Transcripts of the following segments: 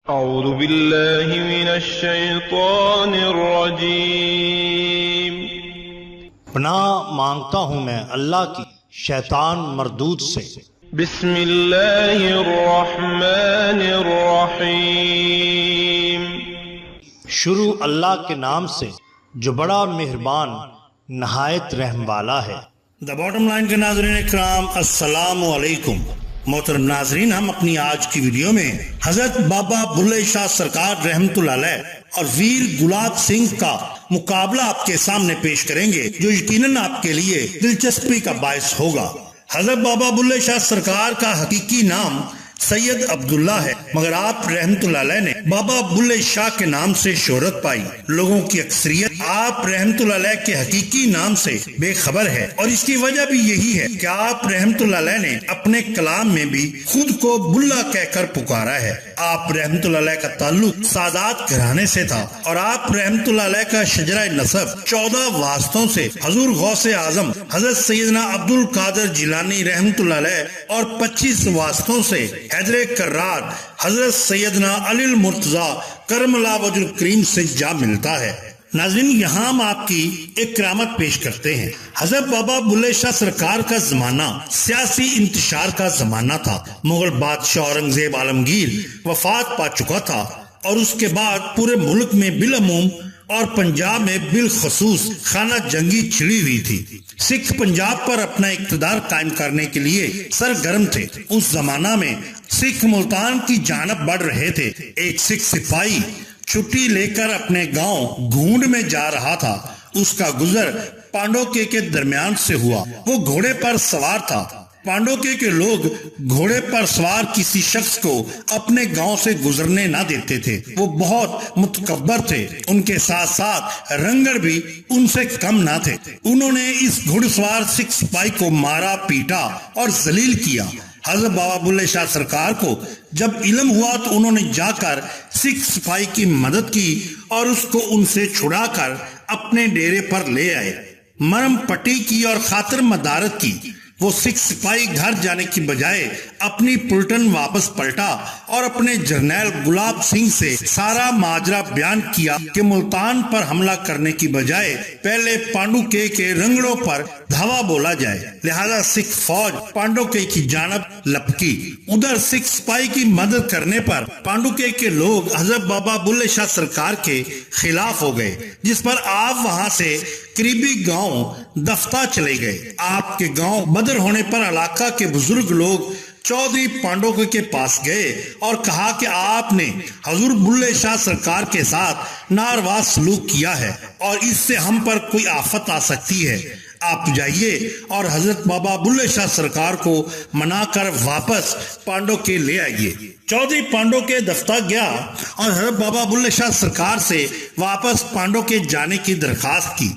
اعوذ باللہ من الشیطان الرجیم۔ پناہ مانگتا ہوں میں اللہ کی شیطان مردود سے۔ بسم اللہ الرحمن الرحیم۔ شروع اللہ کے نام سے جو بڑا مہربان نہایت رحم والا ہے۔ دا باٹم لائن کے ناظرین اکرام، السلام علیکم۔ محترم ناظرین، ہم اپنی آج کی ویڈیو میں حضرت بابا بلے شاہ سرکار رحمت اللہ علیہ اور ویر گلاب سنگھ کا مقابلہ آپ کے سامنے پیش کریں گے، جو یقیناً آپ کے لیے دلچسپی کا باعث ہوگا۔ حضرت بابا بلے شاہ سرکار کا حقیقی نام سید عبداللہ ہے، مگر آپ رحمت اللہ علیہ نے بابا بلے شاہ کے نام سے شہرت پائی۔ لوگوں کی اکثریت آپ رحمت اللہ علیہ کے حقیقی نام سے بے خبر ہے، اور اس کی وجہ بھی یہی ہے کہ آپ رحمت اللہ علیہ نے اپنے کلام میں بھی خود کو بلا کہہ کر پکارا ہے۔ آپ رحمت اللہ علیہ کا تعلق سادات گھرانے سے تھا، اور آپ رحمت اللہ علیہ کا شجرہ نسب 14 واسطوں سے حضور غوث اعظم حضرت سیدنا عبد القادر جیلانی رحمت اللہ علیہ اور 25 واسطوں سے حیدر کرار حضرت سیدنا علی المرتضیٰ کرم اللہ وجہ الکریم سے جا ملتا ہے۔ ناظرین، یہاں ہم آپ کی ایک کرامت پیش کرتے ہیں۔ حضرت بابا بلے شاہ سرکار کا زمانہ سیاسی انتشار کا زمانہ تھا۔ مغل بادشاہ اورنگزیب عالمگیر وفات پا چکا تھا، اور اس کے بعد پورے ملک میں بالعموم اور پنجاب میں بالخصوص خانہ جنگی چھڑی ہوئی تھی۔ سکھ پنجاب پر اپنا اقتدار قائم کرنے کے لیے سرگرم تھے۔ اس زمانہ میں سکھ ملتان کی جانب بڑھ رہے تھے۔ ایک سکھ سپاہی چھٹی لے کر اپنے گاؤں گھونڈ میں جا رہا تھا۔ اس کا گزر پانڈوکے کے درمیان سے ہوا۔ وہ گھوڑے پر سوار تھا۔ پانڈوکے کے لوگ گھوڑے پر سوار کسی شخص کو اپنے گاؤں سے گزرنے نہ دیتے تھے۔ وہ بہت متکبر تھے۔ ان کے ساتھ ساتھ رنگڑ بھی ان سے کم نہ تھے۔ انہوں نے اس گھڑ سوار سکھ سپاہی کو مارا، پیٹا اور ذلیل کیا۔ حضرت بابا بلے شاہ سرکار کو جب علم ہوا تو انہوں نے جا کر سکھ سپاہی کی مدد کی اور اس کو ان سے چھڑا کر اپنے ڈیرے پر لے آئے۔ مرم پٹی کی اور خاطر مدارت کی۔ وہ سکھ سپاہی گھر جانے کی بجائے اپنی پلٹن واپس پلٹا اور اپنے جرنیل گلاب سنگھ سے سارا ماجرا بیان کیا کہ ملتان پر حملہ کرنے کی بجائے پہلے پانڈوکے کے رنگڑوں پر دھاوا بولا جائے۔ لہذا سکھ فوج پانڈوکے کی جانب لپکی۔ ادھر سکھ سپاہی کی مدد کرنے پر پانڈوکے کے لوگ حضرت بابا بلے شاہ سرکار کے خلاف ہو گئے، جس پر آپ وہاں سے قریبی گاؤں دفتہ چلے گئے۔ آپ کے گاؤں بدر ہونے پر علاقہ کے بزرگ لوگ چودھری پانڈوکے کے پاس گئے اور کہا کہ آپ نے حضور بلے شاہ سرکار کے ساتھ ناروا سلوک کیا ہے اور اس سے ہم پر کوئی آفت آ سکتی ہے۔ آپ جائیے اور حضرت بابا بلے شاہ سرکار کو منا کر واپس پانڈوکے لے آئیے۔ چودھری پانڈوکے دفتہ گیا اور حضرت بابا بلے شاہ سرکار سے واپس پانڈوکے جانے کی درخواست کی۔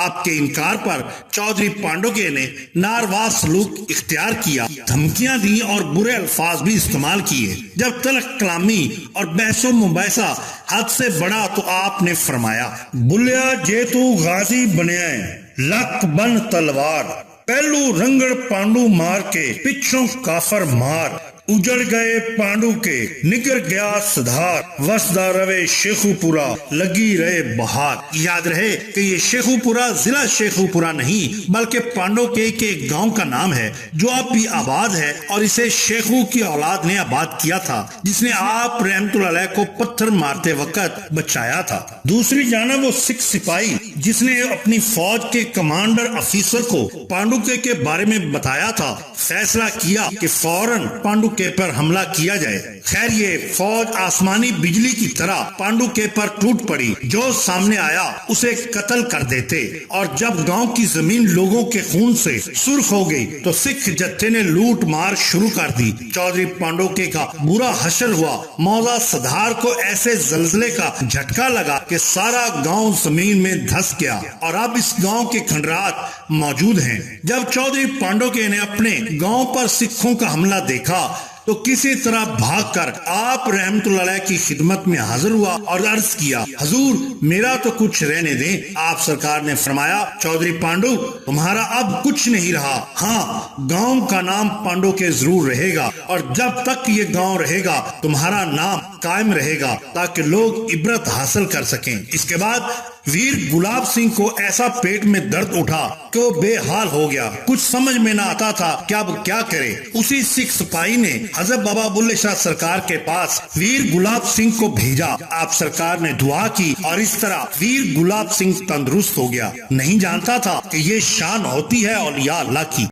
آپ کے انکار پر چودھری پانڈوکے نے ناروا سلوک اختیار کیا، دھمکیاں دی اور برے الفاظ بھی استعمال کیے۔ جب تلخ کلامی اور بحث و مباحثہ حد سے بڑا تو آپ نے فرمایا، بلیا جے تو غازی بنیا ہے، لک بن تلوار، پہلو رنگڑ پانڈو مار کے پچھوں کافر مار، اجڑ گئے پانڈو کے نگر گیا سدھار، وسدا روے شیخو پورا لگی رہے بہار۔ یاد رہے کہ یہ شیخو پورا ضلع شیخو پورا نہیں بلکہ پانڈوکے کے ایک گاؤں کا نام ہے جو اب بھی آباد ہے، اور اسے شیخو کی اولاد نے آباد کیا تھا، جس نے آپ رحمت اللہ علیہ کو پتھر مارتے وقت بچایا تھا۔ دوسری جانب وہ سکھ سپاہی جس نے اپنی فوج کے کمانڈر افیسر کو پانڈوکے کے بارے میں بتایا تھا، فیصلہ کیا کہ فوراً پانڈوکے پر حملہ کیا جائے۔ خیر، یہ فوج آسمانی بجلی کی طرح پانڈوکے پر ٹوٹ پڑی۔ جو سامنے آیا اسے قتل کر دیتے، اور جب گاؤں کی زمین لوگوں کے خون سے سرخ ہو گئی تو سکھ جتھے نے لوٹ مار شروع کر دی۔ چودھری پانڈوکے کا برا حشر ہوا۔ موضع سدھار کو ایسے زلزلے کا جھٹکا لگا کہ سارا گاؤں زمین میں دھس گیا، اور اب اس گاؤں کے کھنڈرات موجود ہیں۔ جب چودھری پانڈوکے نے اپنے گاؤں پر سکھوں کا حملہ دیکھا تو کسی طرح بھاگ کر آپ رحمت اللہ علیہ کی خدمت میں حاضر ہوا اور عرض کیا، حضور میرا تو کچھ رہنے دیں۔ آپ سرکار نے فرمایا، چودھری پانڈو تمہارا اب کچھ نہیں رہا، ہاں گاؤں کا نام پانڈو کے ضرور رہے گا، اور جب تک یہ گاؤں رہے گا تمہارا نام قائم رہے گا تاکہ لوگ عبرت حاصل کر سکیں۔ اس کے بعد ویر گلاب سنگھ کو ایسا پیٹ میں درد اٹھا کہ وہ بے حال ہو گیا، کچھ سمجھ میں نہ آتا تھا کہ اب کیا کرے۔ اسی سکھ سپاہی نے حضرت بابا بلے شاہ سرکار کے پاس ویر گلاب سنگھ کو بھیجا۔ آپ سرکار نے دعا کی اور اس طرح ویر گلاب سنگھ تندرست ہو گیا۔ نہیں جانتا تھا کہ یہ شان ہوتی ہے اولیاء اللہ کی۔